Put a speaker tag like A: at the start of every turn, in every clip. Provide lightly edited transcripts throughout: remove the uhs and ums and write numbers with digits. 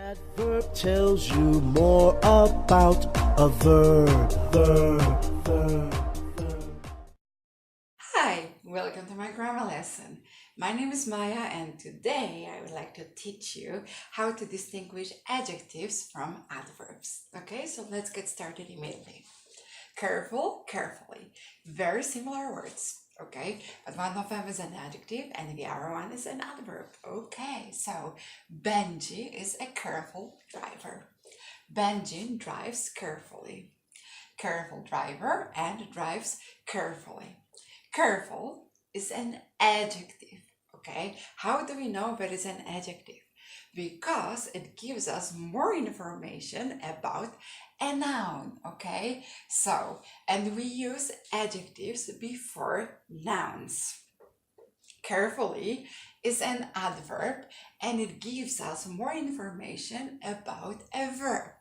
A: Adverb tells you more about a verb.
B: Hi, welcome to my grammar lesson. My name is Maya and today I would like to teach you how to distinguish adjectives from adverbs. Okay, so let's get started immediately. Careful, carefully. Very similar words, okay? But one of them is an adjective and the other one is an adverb. Okay, so Benji is a careful driver. Benji drives carefully. Careful driver and drives carefully. Careful is an adjective, okay? How do we know that it's an adjective? Because it gives us more information about a noun, okay? So, and we use adjectives before nouns. Carefully is an adverb and it gives us more information about a verb.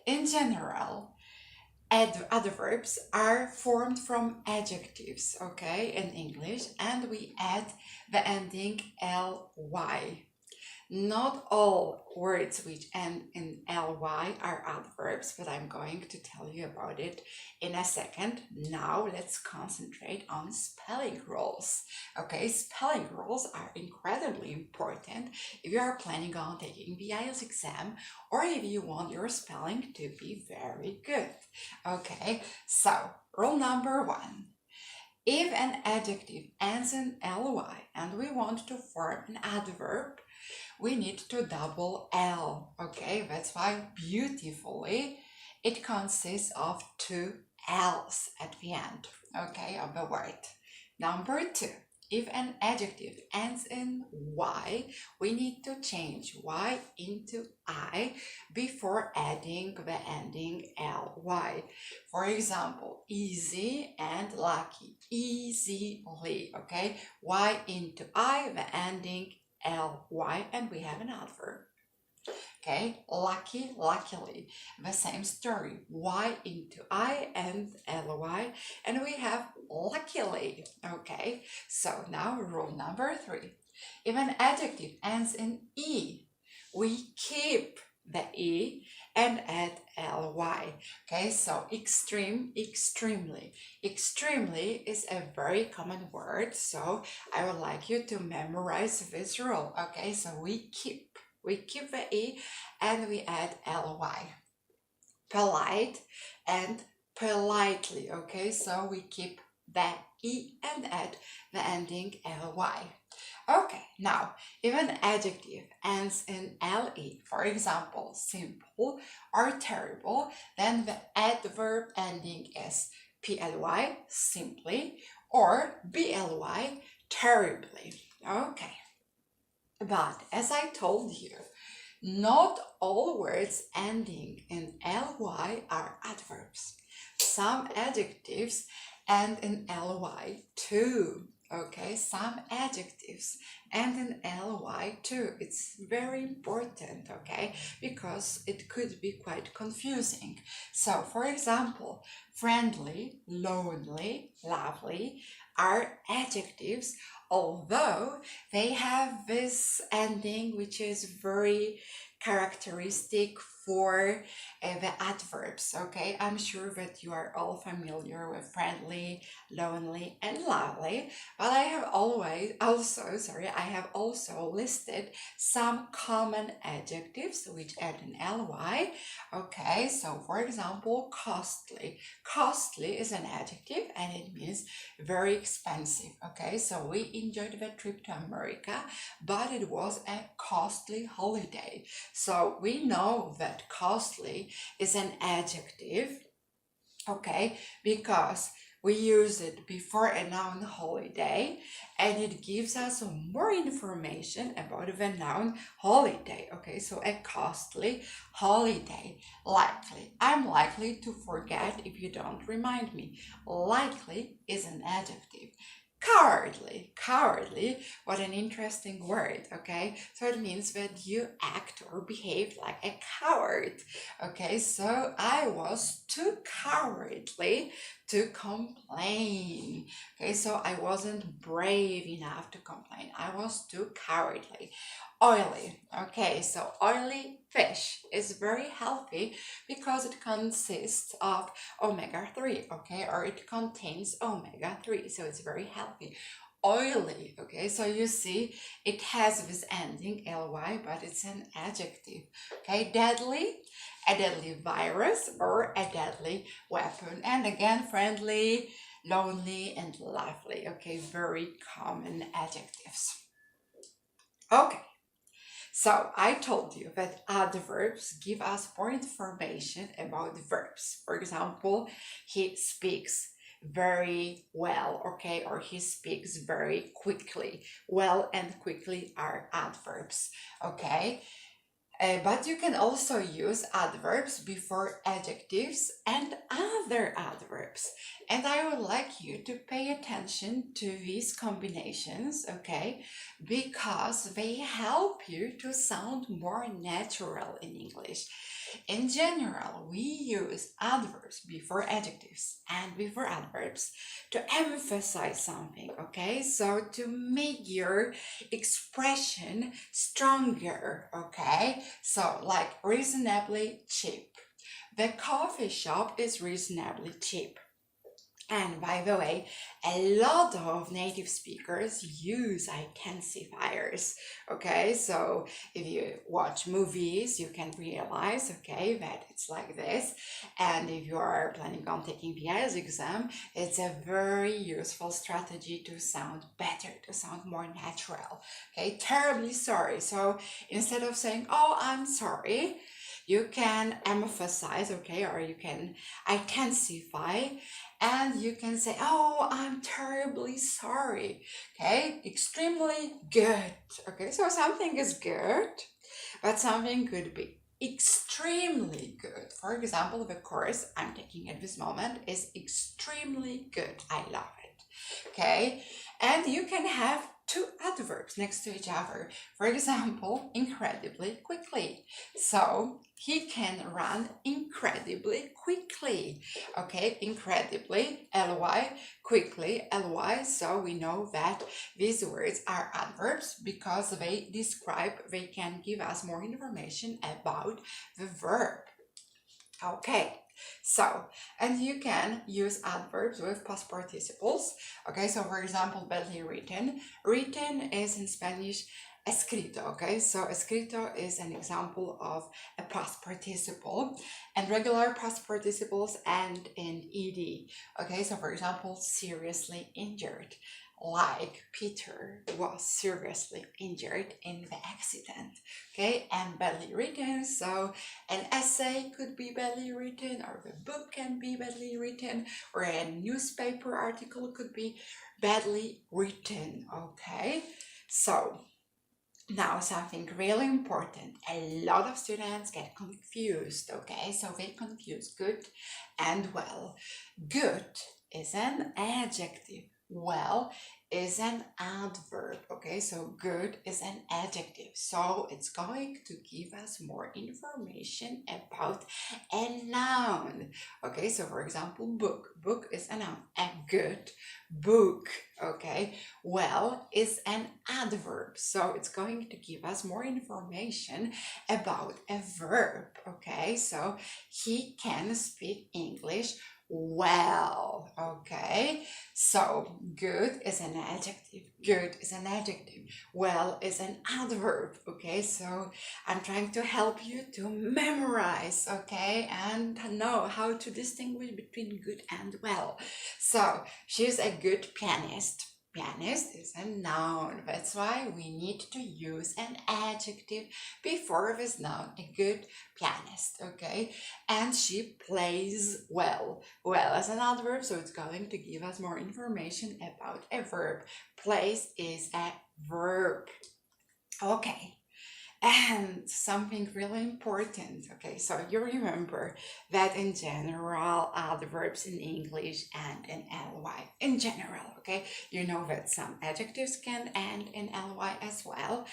B: In general, adverbs are formed from adjectives, okay, in English, and we add the ending ly. Not all words which end in ly are adverbs, but I'm going to tell you about it in a second. Now let's concentrate on spelling rules. Okay, spelling rules are incredibly important if you are planning on taking the IELTS exam or if you want your spelling to be very good. Okay, so rule number 1. If an adjective ends in ly and we want to form an adverb, we need to double L, okay? That's why beautifully it consists of 2 L's at the end, okay, of the word. Number 2, if an adjective ends in Y, we need to change Y into I before adding the ending ly. For example, easy and lucky, easily, okay? Y into I, the ending ly, and we have an adverb. Okay, lucky, luckily, the same story, y into I and ly, and we have luckily. Okay, so now rule number 3. If an adjective ends in e, we keep the e and add ly. Okay, so extreme, extremely. Extremely is a very common word, so I would like you to memorize this rule. Okay, so we keep the e and we add ly. Polite and politely. Okay, so we keep the e and add the ending ly. Okay, now, if an adjective ends in le, for example, simple or terrible, then the adverb ending is ply, simply, or bly, terribly. Okay, but as I told you, not all words ending in ly are adverbs. Some adjectives end in ly too. Okay, some adjectives end in ly too. It's very important, okay, because it could be quite confusing. So, for example, friendly, lonely, lovely are adjectives, although they have this ending which is very characteristic for the adverbs. Okay, I'm sure that you are all familiar with friendly, lonely, and lovely, but I have also listed some common adjectives which end in ly. Okay, so for example, costly. Costly is an adjective and it means very expensive. Okay, so we enjoyed the trip to America, but it was a costly holiday. So we know that costly is an adjective, okay, because we use it before a noun holiday and it gives us more information about the noun holiday. Okay, so a costly holiday. Likely. I'm likely to forget if you don't remind me. Likely is an adjective. Cowardly, cowardly, what an interesting word, okay? So it means that you act or behave like a coward, okay? So I was too cowardly to complain, okay? So I wasn't brave enough to complain. I was too cowardly. Oily, okay? So oily fish is very healthy because it consists of omega-3, okay, or it contains omega-3, so it's very healthy. Oily, okay, so you see it has this ending ly, but it's an adjective, okay. Deadly, a deadly virus or a deadly weapon. And again, friendly, lonely, and lively, okay, very common adjectives. Okay, so I told you that adverbs give us more information about verbs. For example, he speaks very well, okay, or he speaks very quickly. Well and quickly are adverbs, okay. But you can also use adverbs before adjectives and other adverbs. And I would like you to pay attention to these combinations, okay? Because they help you to sound more natural in English. In general, we use adverbs before adjectives and before adverbs to emphasize something, okay? So to make your expression stronger, okay? So like reasonably cheap. The coffee shop is reasonably cheap. And by the way, a lot of native speakers use intensifiers, okay? So if you watch movies, you can realize, okay, that it's like this. And if you are planning on taking the IELTS exam, it's a very useful strategy to sound better, to sound more natural, okay? Terribly sorry. So instead of saying, oh, I'm sorry, you can emphasize, okay, or you can intensify, and you can say, oh, I'm terribly sorry, okay, extremely good, okay. So something is good, but something could be extremely good. For example, the course I'm taking at this moment is extremely good. I love it, okay. And you can have two adverbs next to each other. For example, incredibly quickly. So he can run incredibly quickly, okay. Incredibly, ly, quickly, ly. So we know that these words are adverbs because they describe, they can give us more information about the verb. Okay, so, and you can use adverbs with past participles. Okay, so for example, badly written. Written is in Spanish escrito, okay? So escrito is an example of a past participle, and regular past participles end in ed. Okay, so for example, seriously injured, like Peter was seriously injured in the accident, okay. And badly written, so an essay could be badly written, or the book can be badly written, or a newspaper article could be badly written, okay. So now something really important. A lot of students get confused, okay. So they confuse good and well. Good is an adjective, well is an adverb, okay. So good is an adjective, so it's going to give us more information about a noun, okay. So for example, book, book is a noun, a good book, okay. Well is an adverb, so it's going to give us more information about a verb, okay. So he can speak English well, okay. So good is an adjective, good is an adjective, well is an adverb, okay. So I'm trying to help you to memorize, okay, and know how to distinguish between good and well. So she's a good pianist. Pianist is a noun. That's why we need to use an adjective before this noun, a good pianist, okay? And she plays well. Well as an adverb, so it's going to give us more information about a verb. Plays is a verb. Okay. And something really important, okay, so you remember that in general, adverbs in English end in ly. In general, okay, you know that some adjectives can end in ly as well.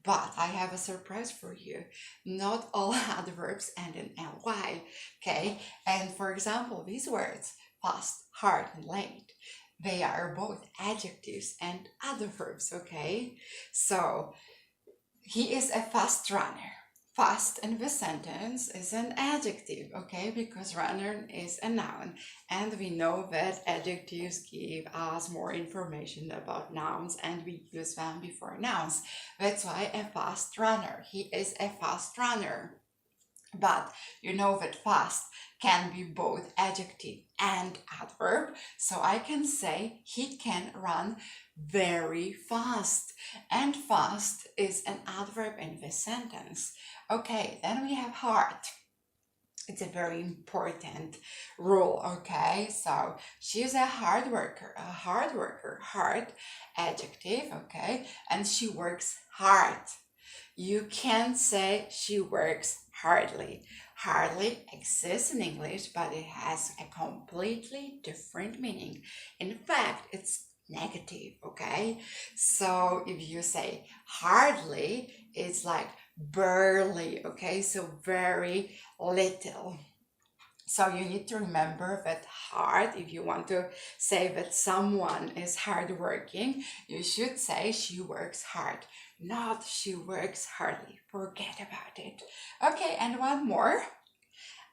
B: But I have a surprise for you. Not all adverbs end in ly, okay? And for example, these words, fast, hard, and late, they are both adjectives and adverbs, okay? So, he is a fast runner. Fast in the sentence is an adjective, okay? Because runner is a noun. And we know that adjectives give us more information about nouns and we use them before nouns. That's why a fast runner. He is a fast runner. But you know that fast can be both adjective and adverb. So I can say he can run very fast. And fast is an adverb in this sentence. Okay, then we have hard. It's a very important rule, okay? So she's a hard worker, hard adjective, okay? And she works hard. You can't say she works hardly. Hardly exists in English, but it has a completely different meaning. In fact, it's negative, okay? So if you say hardly, it's like barely, okay? So very little. So you need to remember that hard, if you want to say that someone is hardworking, you should say she works hard, not she works hardly. Forget about it. Okay, and one more.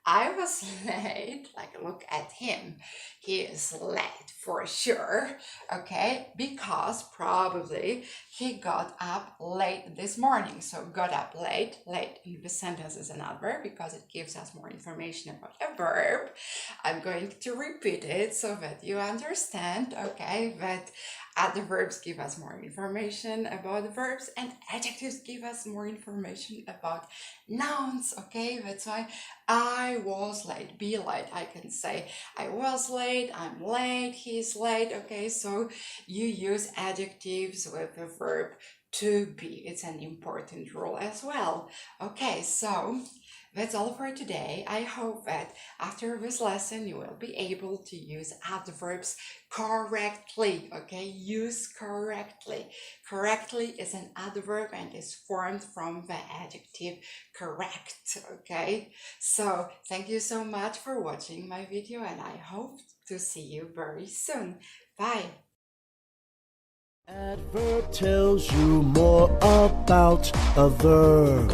B: I was late, like look at him. He is late for sure, okay? Because probably he got up late this morning. So got up late, late in the sentence is an adverb because it gives us more information about a verb. I'm going to repeat it so that you understand, okay, that adverbs give us more information about the verbs and adjectives give us more information about nouns, okay? That's why I was late, be late. I can say I was late, I'm late, he's late, okay? So you use adjectives with the verb to be. It's an important rule as well. Okay, so that's all for today. I hope that after this lesson you will be able to use adverbs correctly, okay? Use correctly. Correctly is an adverb and is formed from the adjective correct, okay? So thank you so much for watching my video and I hope to see you very soon. Bye.
A: Adverb tells you more about a verb.